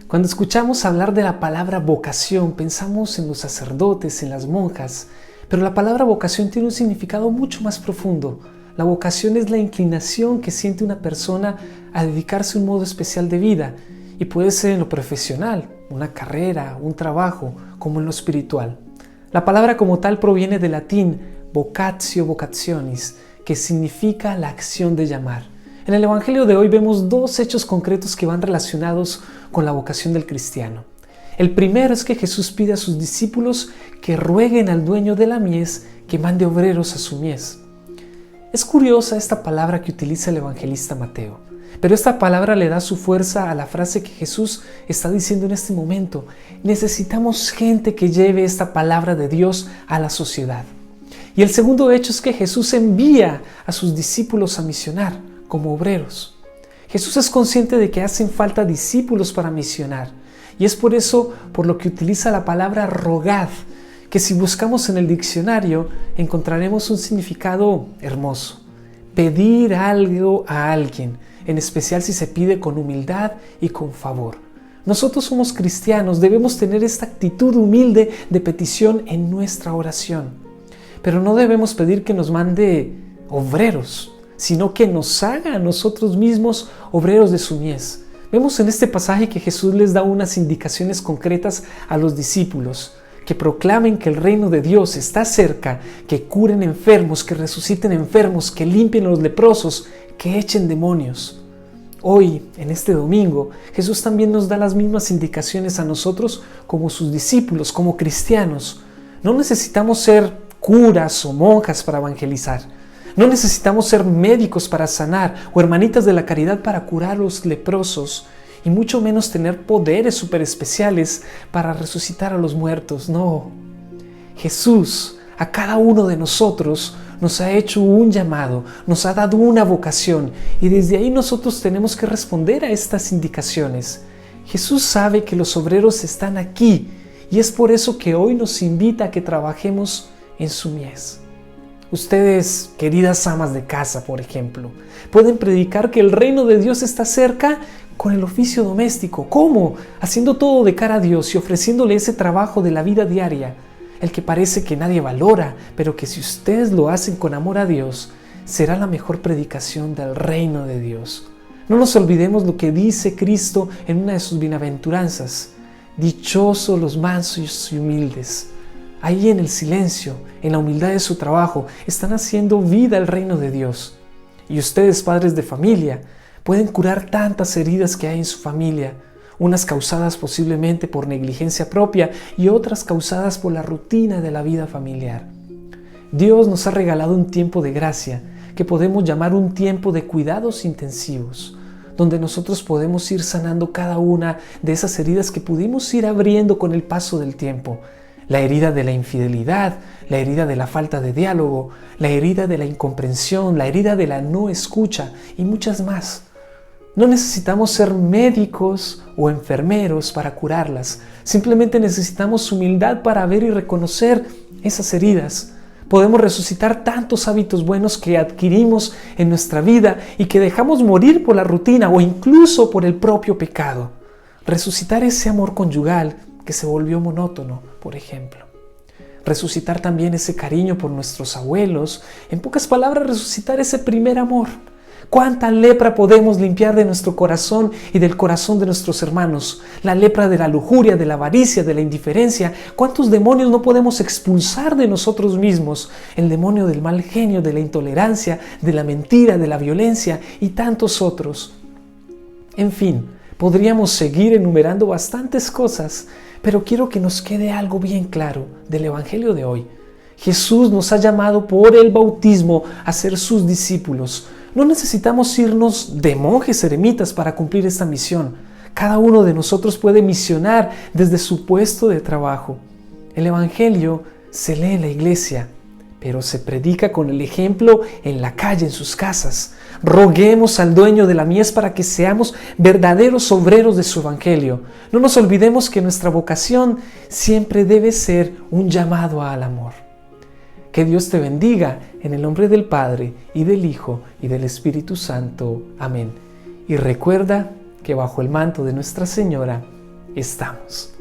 Cuando escuchamos hablar de la palabra vocación, pensamos en los sacerdotes, en las monjas, pero la palabra vocación tiene un significado mucho más profundo. La vocación es la inclinación que siente una persona a dedicarse a un modo especial de vida, y puede ser en lo profesional, una carrera, un trabajo, como en lo espiritual. La palabra como tal proviene del latín vocatio vocationis, que significa la acción de llamar. En el Evangelio de hoy vemos dos hechos concretos que van relacionados con la vocación del cristiano. El primero es que Jesús pide a sus discípulos que rueguen al dueño de la mies que mande obreros a su mies. Es curiosa esta palabra que utiliza el evangelista Mateo, pero esta palabra le da su fuerza a la frase que Jesús está diciendo en este momento. Necesitamos gente que lleve esta palabra de Dios a la sociedad. Y el segundo hecho es que Jesús envía a sus discípulos a misionar como obreros. Jesús es consciente de que hacen falta discípulos para misionar, y es por eso por lo que utiliza la palabra rogad, que si buscamos en el diccionario encontraremos un significado hermoso: pedir algo a alguien, en especial si se pide con humildad y con favor. Nosotros somos cristianos, debemos tener esta actitud humilde de petición en nuestra oración, pero no debemos pedir que nos mande obreros, sino que nos haga a nosotros mismos obreros de su mies. Vemos en este pasaje que Jesús les da unas indicaciones concretas a los discípulos, que proclamen que el reino de Dios está cerca, que curen enfermos, que resuciten enfermos, que limpien a los leprosos, que echen demonios. Hoy, en este domingo, Jesús también nos da las mismas indicaciones a nosotros como sus discípulos, como cristianos. No necesitamos ser curas o monjas para evangelizar. No necesitamos ser médicos para sanar o hermanitas de la caridad para curar a los leprosos, y mucho menos tener poderes súper especiales para resucitar a los muertos. No. Jesús a cada uno de nosotros nos ha hecho un llamado, nos ha dado una vocación, y desde ahí nosotros tenemos que responder a estas indicaciones. Jesús sabe que los obreros están aquí, y es por eso que hoy nos invita a que trabajemos en su mies. Ustedes, queridas amas de casa, por ejemplo, pueden predicar que el reino de Dios está cerca con el oficio doméstico. ¿Cómo? Haciendo todo de cara a Dios y ofreciéndole ese trabajo de la vida diaria, el que parece que nadie valora, pero que si ustedes lo hacen con amor a Dios, será la mejor predicación del reino de Dios. No nos olvidemos lo que dice Cristo en una de sus bienaventuranzas: dichosos los mansos y humildes. Ahí en el silencio, en la humildad de su trabajo, están haciendo vida al reino de Dios. Y ustedes, padres de familia, pueden curar tantas heridas que hay en su familia, unas causadas posiblemente por negligencia propia y otras causadas por la rutina de la vida familiar. Dios nos ha regalado un tiempo de gracia que podemos llamar un tiempo de cuidados intensivos, donde nosotros podemos ir sanando cada una de esas heridas que pudimos ir abriendo con el paso del tiempo. La herida de la infidelidad, la herida de la falta de diálogo, la herida de la incomprensión, la herida de la no escucha y muchas más. No necesitamos ser médicos o enfermeros para curarlas. Simplemente necesitamos humildad para ver y reconocer esas heridas. Podemos resucitar tantos hábitos buenos que adquirimos en nuestra vida y que dejamos morir por la rutina o incluso por el propio pecado. Resucitar ese amor conyugal que se volvió monótono, por ejemplo. Resucitar también ese cariño por nuestros abuelos. En pocas palabras, resucitar ese primer amor. ¿Cuánta lepra podemos limpiar de nuestro corazón y del corazón de nuestros hermanos? La lepra de la lujuria, de la avaricia, de la indiferencia. ¿Cuántos demonios no podemos expulsar de nosotros mismos? El demonio del mal genio, de la intolerancia, de la mentira, de la violencia y tantos otros. En fin, podríamos seguir enumerando bastantes cosas, pero quiero que nos quede algo bien claro del Evangelio de hoy. Jesús nos ha llamado por el bautismo a ser sus discípulos. No necesitamos irnos de monjes eremitas para cumplir esta misión. Cada uno de nosotros puede misionar desde su puesto de trabajo. El Evangelio se lee en la iglesia, pero se predica con el ejemplo en la calle, en sus casas. Roguemos al dueño de la mies para que seamos verdaderos obreros de su evangelio. No nos olvidemos que nuestra vocación siempre debe ser un llamado al amor. Que Dios te bendiga en el nombre del Padre y del Hijo y del Espíritu Santo. Amén. Y recuerda que bajo el manto de Nuestra Señora estamos.